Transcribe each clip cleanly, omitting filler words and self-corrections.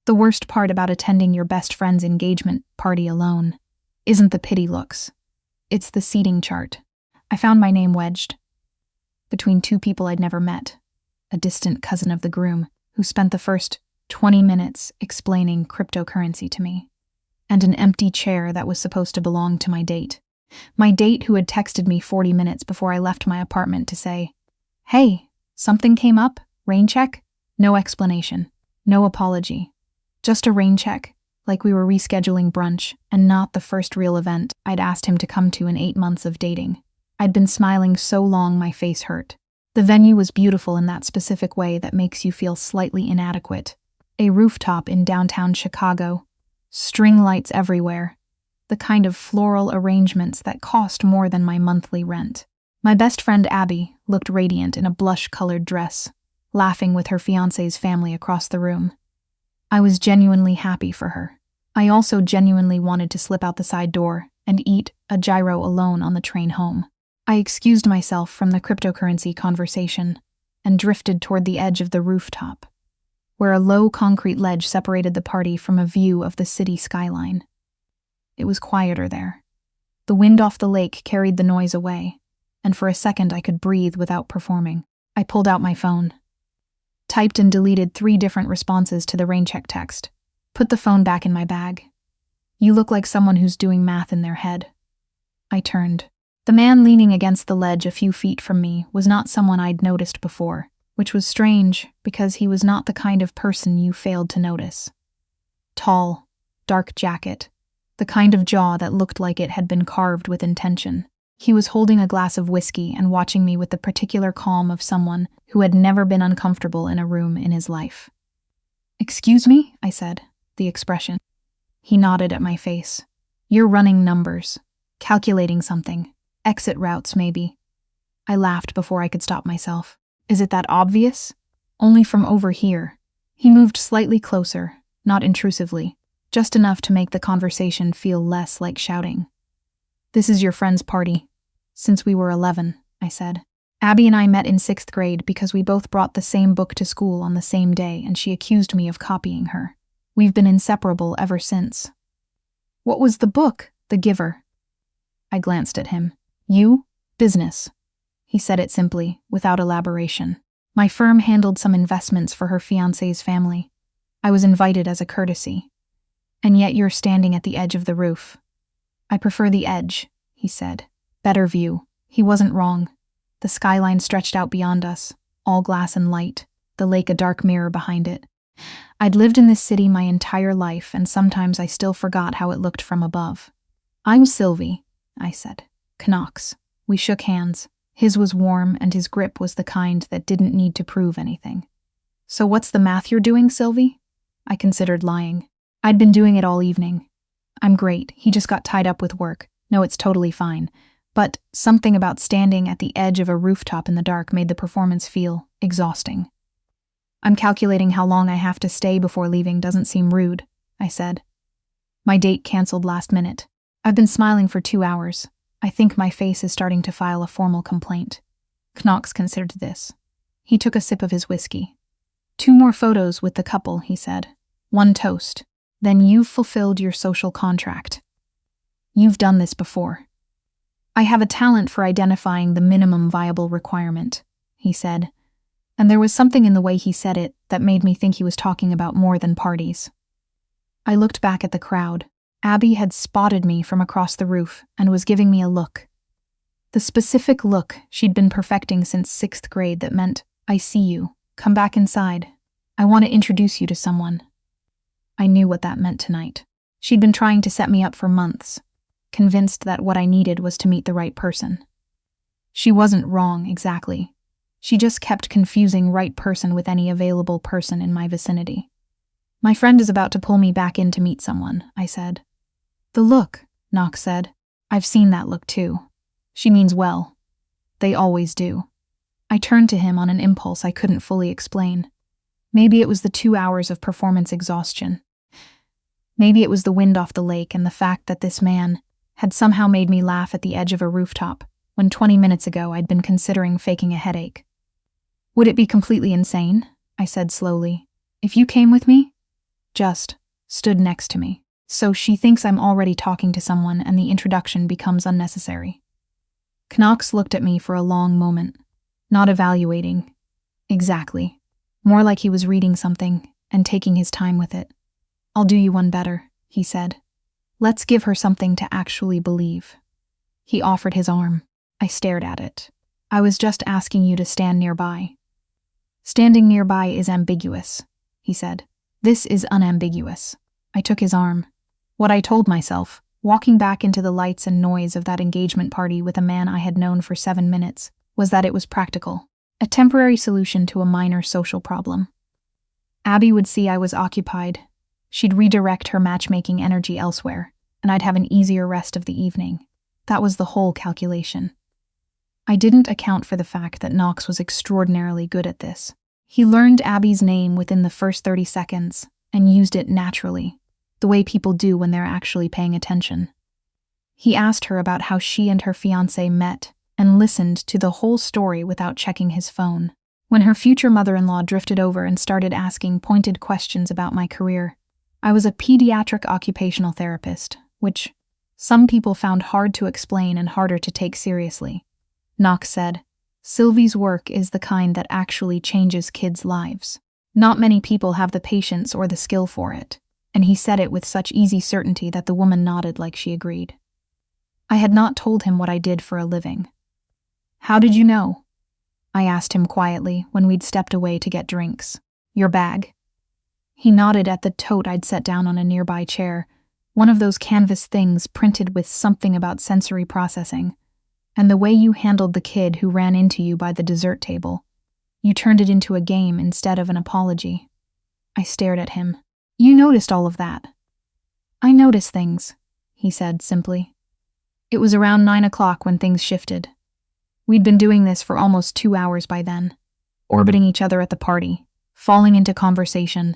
The worst part about attending your best friend's engagement party alone isn't the pity looks. It's the seating chart. I found my name wedged between two people I'd never met, a distant cousin of the groom who spent the first 20 minutes explaining cryptocurrency to me, and an empty chair that was supposed to belong to my date. My date who had texted me 40 minutes before I left my apartment to say, "Hey, something came up, rain check?" No explanation, no apology. Just a rain check, like we were rescheduling brunch and not the first real event I'd asked him to come to in 8 months of dating. I'd been smiling so long my face hurt. The venue was beautiful in that specific way that makes you feel slightly inadequate. A rooftop in downtown Chicago, string lights everywhere, the kind of floral arrangements that cost more than my monthly rent. My best friend Abby looked radiant in a blush-colored dress, laughing with her fiancé's family across the room. I was genuinely happy for her. I also genuinely wanted to slip out the side door and eat a gyro alone on the train home. I excused myself from the cryptocurrency conversation and drifted toward the edge of the rooftop, where a low concrete ledge separated the party from a view of the city skyline. It was quieter there. The wind off the lake carried the noise away, and for a second I could breathe without performing. I pulled out my phone, typed and deleted 3 different responses to the rain check text, put the phone back in my bag. "You look like someone who's doing math in their head." I turned. The man leaning against the ledge a few feet from me was not someone I'd noticed before, which was strange because he was not the kind of person you failed to notice. Tall, dark jacket, the kind of jaw that looked like it had been carved with intention. He was holding a glass of whiskey and watching me with the particular calm of someone who had never been uncomfortable in a room in his life. "Excuse me?" I said, the expression. He nodded at my face. "You're running numbers, calculating something. Exit routes, maybe." I laughed before I could stop myself. "Is it that obvious?" "Only from over here." He moved slightly closer, not intrusively, just enough to make the conversation feel less like shouting. "This is your friend's party." "Since we were 11, I said. "Abby and I met in 6th grade because we both brought the same book to school on the same day and she accused me of copying her. We've been inseparable ever since." "What was the book?" "The Giver." I glanced at him. "You? Business." He said it simply, without elaboration. "My firm handled some investments for her fiancé's family. I was invited as a courtesy. And yet you're standing at the edge of the roof." "I prefer the edge," he said. "Better view." He wasn't wrong. The skyline stretched out beyond us, all glass and light, the lake a dark mirror behind it. I'd lived in this city my entire life, and sometimes I still forgot how it looked from above. "I'm Sylvie," I said. "Knox." We shook hands. His was warm, and his grip was the kind that didn't need to prove anything. "So what's the math you're doing, Sylvie?" I considered lying. I'd been doing it all evening. "I'm great. He just got tied up with work. No, it's totally fine. But something about standing at the edge of a rooftop in the dark made the performance feel exhausting." "I'm calculating how long I have to stay before leaving doesn't seem rude," I said. "My date canceled last minute. I've been smiling for 2 hours. I think my face is starting to file a formal complaint." Knox considered this. He took a sip of his whiskey. "2 more photos with the couple," he said. "1 toast. Then you've fulfilled your social contract. You've done this before." "I have a talent for identifying the minimum viable requirement," he said, and there was something in the way he said it that made me think he was talking about more than parties. I looked back at the crowd. Abby had spotted me from across the roof and was giving me a look. The specific look she'd been perfecting since 6th grade that meant, "I see you. Come back inside. I want to introduce you to someone." I knew what that meant tonight. She'd been trying to set me up for months, convinced that what I needed was to meet the right person. She wasn't wrong, exactly. She just kept confusing right person with any available person in my vicinity. "My friend is about to pull me back in to meet someone," I said. "The look," Knox said. "I've seen that look too. She means well. They always do." I turned to him on an impulse I couldn't fully explain. Maybe it was the 2 hours of performance exhaustion. Maybe it was the wind off the lake and the fact that this man had somehow made me laugh at the edge of a rooftop when 20 minutes ago I'd been considering faking a headache. "Would it be completely insane?" I said slowly. "If you came with me?" just stood next to me. So she thinks I'm already talking to someone and the introduction becomes unnecessary. Knox looked at me for a long moment, not evaluating. Exactly. More like he was reading something and taking his time with it. I'll do you one better, he said. Let's give her something to actually believe. He offered his arm. I stared at it. I was just asking you to stand nearby. Standing nearby is ambiguous, he said. This is unambiguous. I took his arm. What I told myself, walking back into the lights and noise of that engagement party with a man I had known for 7 minutes, was that it was practical, a temporary solution to a minor social problem. Abby would see I was occupied. She'd redirect her matchmaking energy elsewhere, and I'd have an easier rest of the evening. That was the whole calculation. I didn't account for the fact that Knox was extraordinarily good at this. He learned Abby's name within the first 30 seconds and used it naturally, the way people do when they're actually paying attention. He asked her about how she and her fiancé met and listened to the whole story without checking his phone. When her future mother-in-law drifted over and started asking pointed questions about my career, I was a pediatric occupational therapist, which some people found hard to explain and harder to take seriously. Knox said, Sylvie's work is the kind that actually changes kids' lives. Not many people have the patience or the skill for it, and he said it with such easy certainty that the woman nodded like she agreed. I had not told him what I did for a living. How did you know? I asked him quietly when we'd stepped away to get drinks. Your bag? He nodded at the tote I'd set down on a nearby chair, one of those canvas things printed with something about sensory processing. And the way you handled the kid who ran into you by the dessert table. You turned it into a game instead of an apology. I stared at him. You noticed all of that. I notice things, he said simply. It was around 9 o'clock when things shifted. We'd been doing this for almost 2 hours by then, orbiting each other at the party, falling into conversation,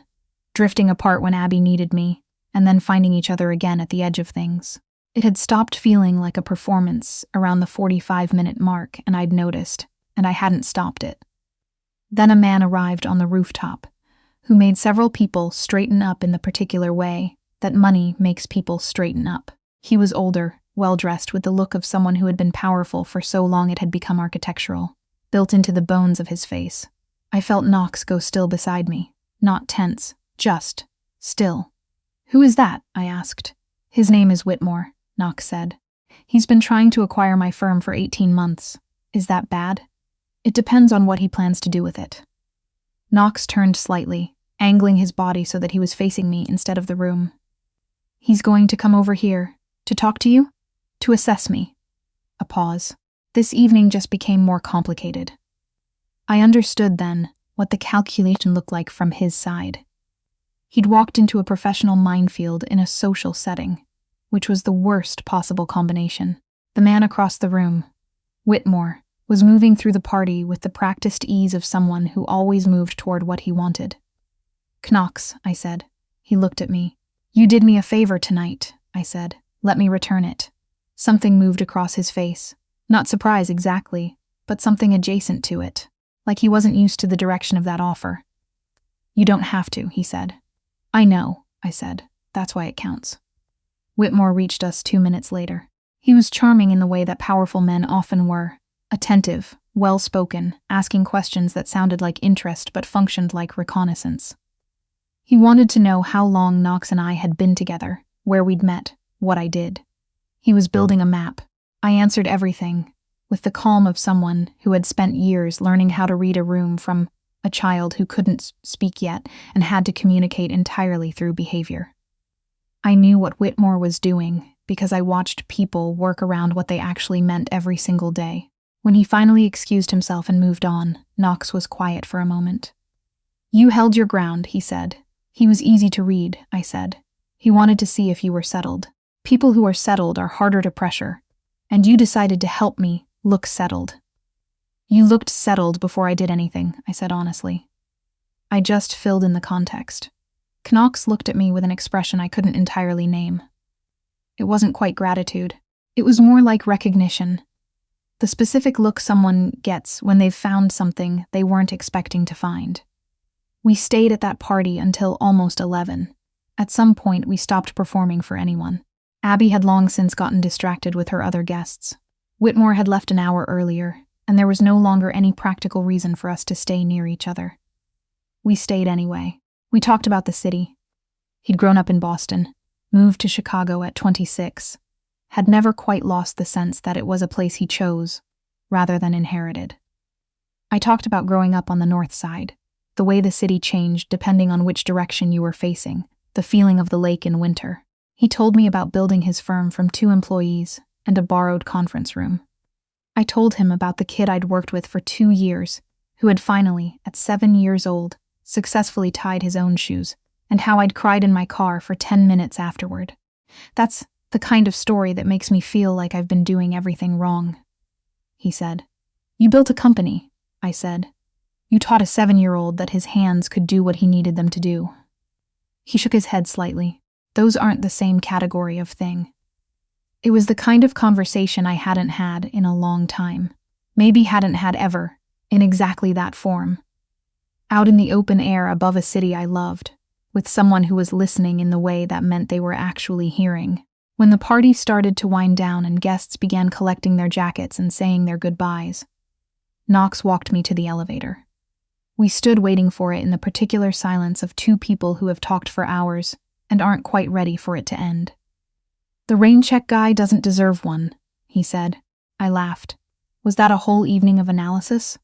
drifting apart when Abby needed me, and then finding each other again at the edge of things. It had stopped feeling like a performance around the 45-minute mark, and I'd noticed, and I hadn't stopped it. Then a man arrived on the rooftop, who made several people straighten up in the particular way that money makes people straighten up. He was older, well-dressed, with the look of someone who had been powerful for so long it had become architectural, built into the bones of his face. I felt Knox go still beside me, not tense, just still. Who is that? I asked. His name is Whitmore, Knox said. He's been trying to acquire my firm for 18 months. Is that bad? It depends on what he plans to do with it. Knox turned slightly, angling his body so that he was facing me instead of the room. He's going to come over here. To talk to you? To assess me. A pause. This evening just became more complicated. I understood then what the calculation looked like from his side. He'd walked into a professional minefield in a social setting, which was the worst possible combination. The man across the room, Whitmore, was moving through the party with the practiced ease of someone who always moved toward what he wanted. Knox, I said. He looked at me. You did me a favor tonight, I said. Let me return it. Something moved across his face. Not surprise exactly, but something adjacent to it, like he wasn't used to the direction of that offer. You don't have to, he said. I know, I said. That's why it counts. Whitmore reached us 2 minutes later. He was charming in the way that powerful men often were. Attentive, well-spoken, asking questions that sounded like interest but functioned like reconnaissance. He wanted to know how long Knox and I had been together, where we'd met, what I did. He was building a map. I answered everything, with the calm of someone who had spent years learning how to read a room from a child who couldn't speak yet and had to communicate entirely through behavior. I knew what Whitmore was doing because I watched people work around what they actually meant every single day. When he finally excused himself and moved on, Knox was quiet for a moment. You held your ground, he said. He was easy to read, I said. He wanted to see if you were settled. People who are settled are harder to pressure, and you decided to help me look settled. You looked settled before I did anything, I said honestly. I just filled in the context. Knox looked at me with an expression I couldn't entirely name. It wasn't quite gratitude. It was more like recognition. The specific look someone gets when they've found something they weren't expecting to find. We stayed at that party until almost 11. At some point, we stopped performing for anyone. Abby had long since gotten distracted with her other guests. Whitmore had left an hour earlier, and there was no longer any practical reason for us to stay near each other. We stayed anyway. We talked about the city. He'd grown up in Boston, moved to Chicago at 26, had never quite lost the sense that it was a place he chose, rather than inherited. I talked about growing up on the north side, the way the city changed depending on which direction you were facing, the feeling of the lake in winter. He told me about building his firm from 2 employees and a borrowed conference room. I told him about the kid I'd worked with for 2 years, who had finally, at 7 years old, successfully tied his own shoes, and how I'd cried in my car for 10 minutes afterward. That's the kind of story that makes me feel like I've been doing everything wrong. He said. You built a company, I said. You taught a 7-year-old that his hands could do what he needed them to do. He shook his head slightly. Those aren't the same category of thing. It was the kind of conversation I hadn't had in a long time. Maybe hadn't had ever, in exactly that form. Out in the open air above a city I loved, with someone who was listening in the way that meant they were actually hearing. When the party started to wind down and guests began collecting their jackets and saying their goodbyes, Knox walked me to the elevator. We stood waiting for it in the particular silence of 2 people who have talked for hours and aren't quite ready for it to end. The rain check guy doesn't deserve one, he said. I laughed. Was that a whole evening of analysis?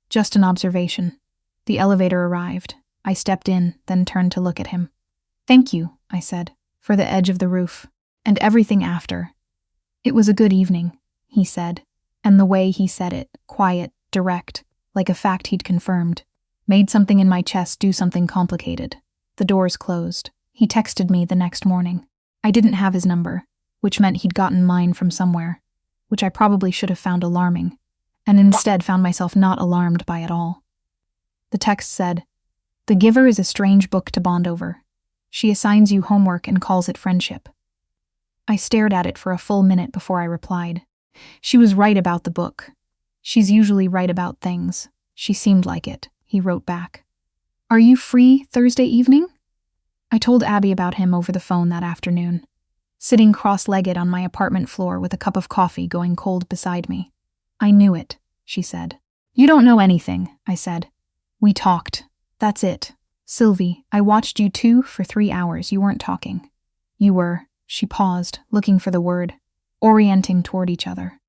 Just an observation. The elevator arrived. I stepped in, then turned to look at him. Thank you, I said, for the edge of the roof, and everything after. It was a good evening, he said, and the way he said it, quiet, direct, like a fact he'd confirmed, made something in my chest do something complicated. The doors closed. He texted me the next morning. I didn't have his number, which meant he'd gotten mine from somewhere, which I probably should have found alarming, and instead found myself not alarmed by at all. The text said, The Giver is a strange book to bond over. She assigns you homework and calls it friendship. I stared at it for a full minute before I replied. She was right about the book. She's usually right about things. She seemed like it, he wrote back. Are you free Thursday evening? I told Abby about him over the phone that afternoon, sitting cross-legged on my apartment floor with a cup of coffee going cold beside me. I knew it, she said. You don't know anything, I said. We talked. That's it. Sylvie, I watched you 2 for 3 hours. You weren't talking. You were, she paused, looking for the word, orienting toward each other.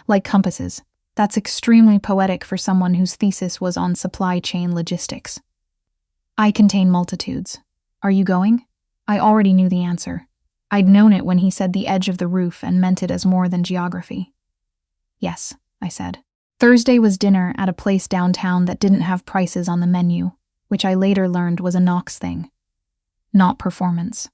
Like compasses. That's extremely poetic for someone whose thesis was on supply chain logistics. I contain multitudes. Are you going? I already knew the answer. I'd known it when he said the edge of the roof and meant it as more than geography. Yes, I said. Thursday was dinner at a place downtown that didn't have prices on the menu, which I later learned was a Knox thing. Not performance.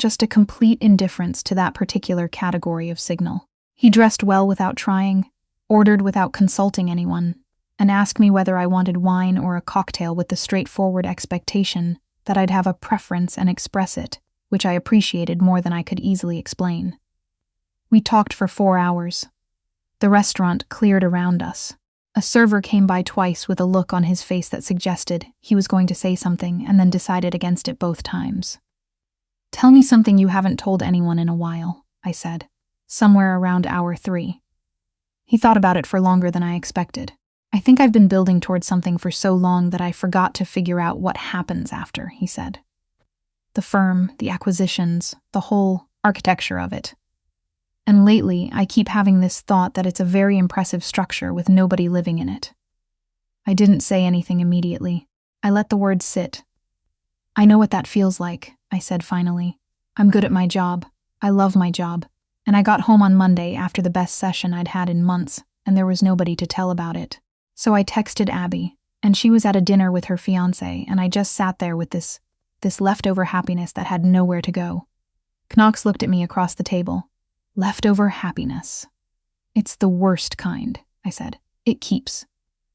Just a complete indifference to that particular category of signal. He dressed well without trying, ordered without consulting anyone, and asked me whether I wanted wine or a cocktail with the straightforward expectation that I'd have a preference and express it, which I appreciated more than I could easily explain. We talked for 4 hours. The restaurant cleared around us. A server came by twice with a look on his face that suggested he was going to say something and then decided against it both times. Tell me something you haven't told anyone in a while, I said, somewhere around hour 3. He thought about it for longer than I expected. I think I've been building towards something for so long that I forgot to figure out what happens after, he said. The firm, the acquisitions, the whole architecture of it. And lately, I keep having this thought that it's a very impressive structure with nobody living in it. I didn't say anything immediately. I let the words sit. I know what that feels like, I said finally. I'm good at my job. I love my job. And I got home on Monday after the best session I'd had in months, and there was nobody to tell about it. So I texted Abby, and she was at a dinner with her fiancé, and I just sat there with this leftover happiness that had nowhere to go. Knox looked at me across the table. Leftover happiness. It's the worst kind, I said. It keeps.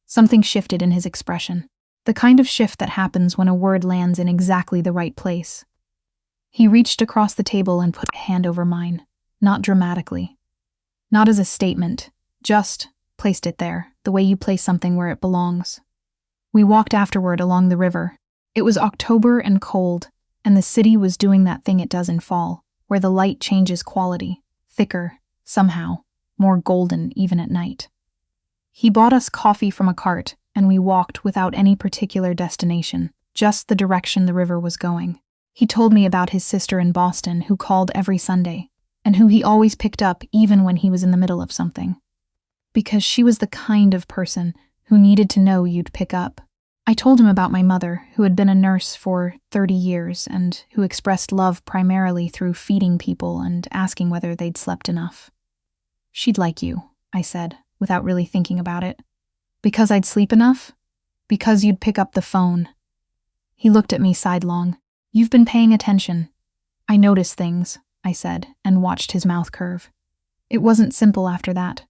Something shifted in his expression. The kind of shift that happens when a word lands in exactly the right place. He reached across the table and put a hand over mine, not dramatically. Not as a statement, just placed it there, the way you place something where it belongs. We walked afterward along the river. It was October and cold, and the city was doing that thing it does in fall, where the light changes quality, thicker, somehow, more golden even at night. He bought us coffee from a cart, and we walked without any particular destination, just the direction the river was going. He told me about his sister in Boston who called every Sunday, and who he always picked up even when he was in the middle of something. Because she was the kind of person who needed to know you'd pick up. I told him about my mother, who had been a nurse for 30 years and who expressed love primarily through feeding people and asking whether they'd slept enough. She'd like you, I said, without really thinking about it. Because I'd sleep enough? Because you'd pick up the phone. He looked at me sidelong. You've been paying attention. I notice things, I said, and watched his mouth curve. It wasn't simple after that.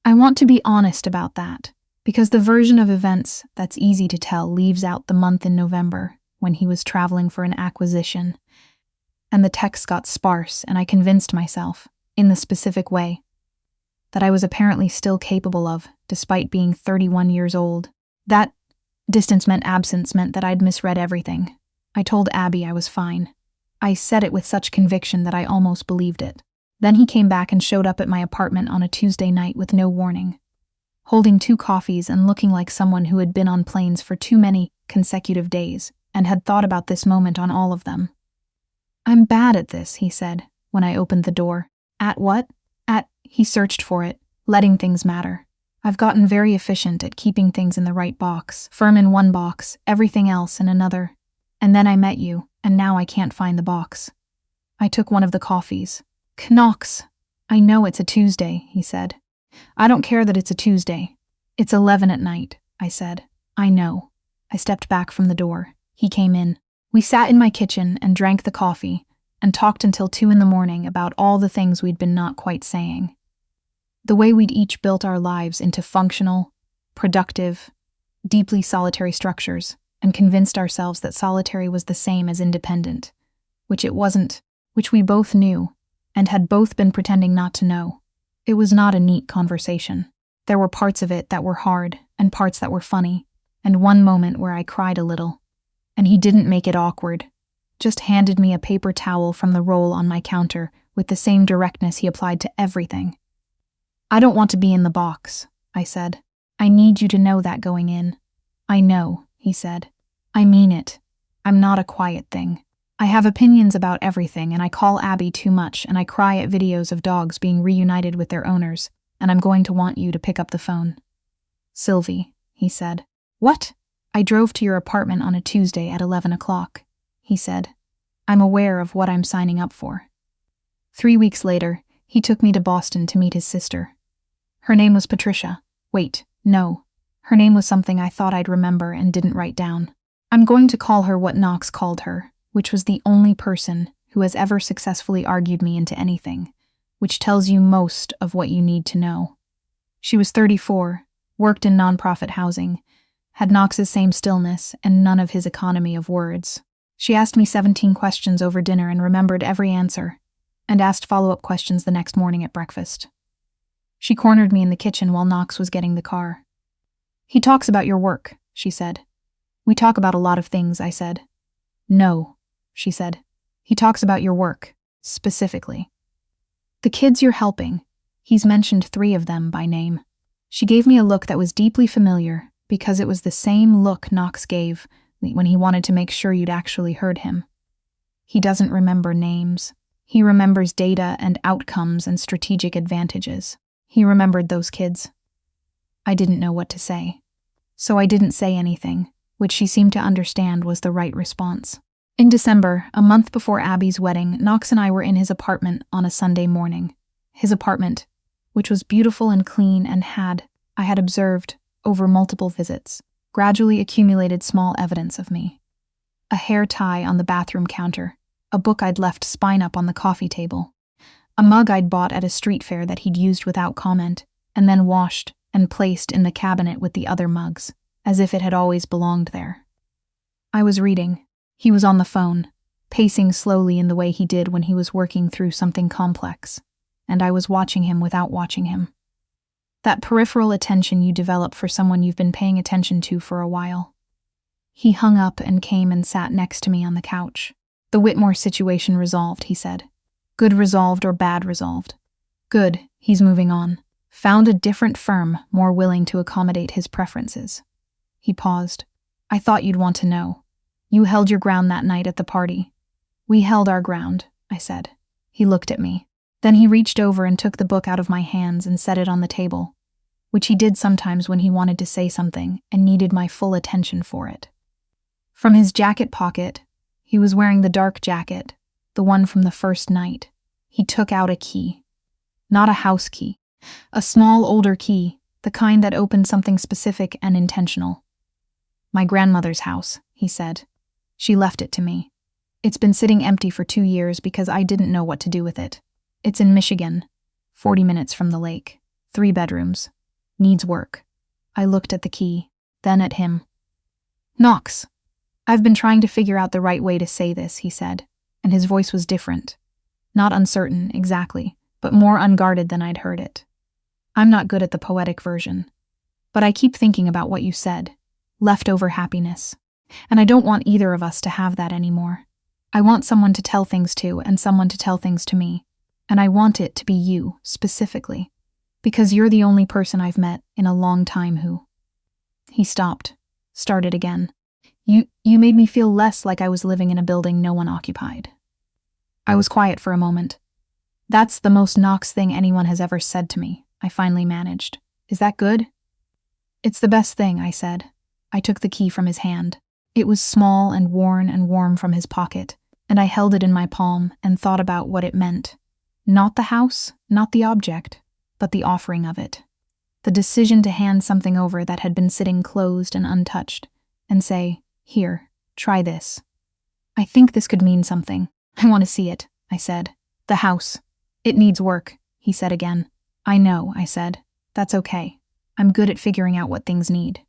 I want to be honest about that, because the version of events that's easy to tell leaves out the month in November, when he was traveling for an acquisition. And the texts got sparse, and I convinced myself, in the specific way, that I was apparently still capable of, despite being 31 years old. That distance meant absence meant that I'd misread everything. I told Abby I was fine. I said it with such conviction that I almost believed it. Then he came back and showed up at my apartment on a Tuesday night with no warning, holding 2 coffees and looking like someone who had been on planes for too many consecutive days and had thought about this moment on all of them. I'm bad at this, he said, when I opened the door. At what? He searched for it, letting things matter. I've gotten very efficient at keeping things in the right box, firm in one box, everything else in another. And then I met you, and now I can't find the box. I took one of the coffees. Knox. I know it's a Tuesday, he said. I don't care that it's a Tuesday. It's 11 at night, I said. I know. I stepped back from the door. He came in. We sat in my kitchen and drank the coffee and talked until 2 a.m. about all the things we'd been not quite saying. The way we'd each built our lives into functional, productive, deeply solitary structures and convinced ourselves that solitary was the same as independent, which it wasn't, which we both knew and had both been pretending not to know. It was not a neat conversation. There were parts of it that were hard and parts that were funny, and one moment where I cried a little. And he didn't make it awkward, just handed me a paper towel from the roll on my counter with the same directness he applied to everything. I don't want to be in the box, I said. I need you to know that going in. I know, he said. I mean it. I'm not a quiet thing. I have opinions about everything, and I call Abby too much, and I cry at videos of dogs being reunited with their owners, and I'm going to want you to pick up the phone. Sylvie, he said. What? I drove to your apartment on a Tuesday at 11 o'clock, he said. I'm aware of what I'm signing up for. 3 weeks later, he took me to Boston to meet his sister. Her name was Patricia. Wait, no. Her name was something I thought I'd remember and didn't write down. I'm going to call her what Knox called her, which was the only person who has ever successfully argued me into anything, which tells you most of what you need to know. She was 34, worked in nonprofit housing, had Knox's same stillness and none of his economy of words. She asked me 17 questions over dinner and remembered every answer, and asked follow-up questions the next morning at breakfast. She cornered me in the kitchen while Knox was getting the car. He talks about your work, she said. We talk about a lot of things, I said. No, she said. He talks about your work, specifically. The kids you're helping. He's mentioned 3 of them by name. She gave me a look that was deeply familiar, because it was the same look Knox gave when he wanted to make sure you'd actually heard him. He doesn't remember names. He remembers data and outcomes and strategic advantages. He remembered those kids. I didn't know what to say. So I didn't say anything, which she seemed to understand was the right response. In December, a month before Abby's wedding, Knox and I were in his apartment on a Sunday morning. His apartment, which was beautiful and clean and had, I had observed, over multiple visits, gradually accumulated small evidence of me. A hair tie on the bathroom counter, a book I'd left spine up on the coffee table, a mug I'd bought at a street fair that he'd used without comment, and then washed and placed in the cabinet with the other mugs, as if it had always belonged there. I was reading. He was on the phone, pacing slowly in the way he did when he was working through something complex, and I was watching him without watching him. That peripheral attention you develop for someone you've been paying attention to for a while. He hung up and came and sat next to me on the couch. The Whitmore situation resolved, he said. Good resolved or bad resolved? Good, he's moving on. Found a different firm more willing to accommodate his preferences. He paused. I thought you'd want to know. You held your ground that night at the party. We held our ground, I said. He looked at me. Then he reached over and took the book out of my hands and set it on the table, which he did sometimes when he wanted to say something and needed my full attention for it. From his jacket pocket, he was wearing the dark jacket, the one from the first night. He took out a key. Not a house key. A small, older key, the kind that opened something specific and intentional. My grandmother's house, he said. She left it to me. It's been sitting empty for 2 years because I didn't know what to do with it. It's in Michigan, 40 minutes from the lake, 3 bedrooms. Needs work. I looked at the key, then at him. Knox. I've been trying to figure out the right way to say this, he said, and his voice was different. Not uncertain, exactly, but more unguarded than I'd heard it. I'm not good at the poetic version. But I keep thinking about what you said. Leftover happiness. And I don't want either of us to have that anymore. I want someone to tell things to and someone to tell things to me. And I want it to be you, specifically. Because you're the only person I've met in a long time who... He stopped. Started again. You made me feel less like I was living in a building no one occupied. I was quiet for a moment. That's the most Knox thing anyone has ever said to me, I finally managed. Is that good? It's the best thing, I said. I took the key from his hand. It was small and worn and warm from his pocket, and I held it in my palm and thought about what it meant. Not the house, not the object, but the offering of it. The decision to hand something over that had been sitting closed and untouched, and say, here, try this. I think this could mean something. I want to see it, I said. The house. It needs work, he said again. I know, I said. That's okay. I'm good at figuring out what things need.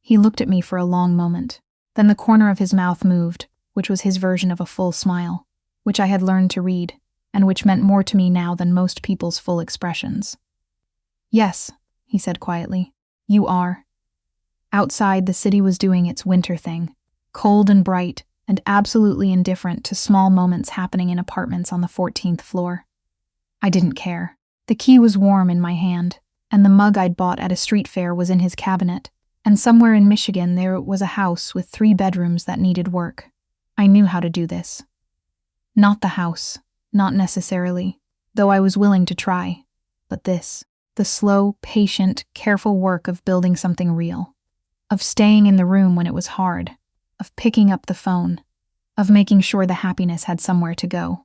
He looked at me for a long moment. Then the corner of his mouth moved, which was his version of a full smile, which I had learned to read, and which meant more to me now than most people's full expressions. Yes, he said quietly. You are. Outside, the city was doing its winter thing, cold and bright, and absolutely indifferent to small moments happening in apartments on the 14th floor. I didn't care. The key was warm in my hand, and the mug I'd bought at a street fair was in his cabinet, and somewhere in Michigan there was a house with 3 bedrooms that needed work. I knew how to do this. Not the house, not necessarily, though I was willing to try, but this, the slow, patient, careful work of building something real, of staying in the room when it was hard, of picking up the phone, of making sure the happiness had somewhere to go.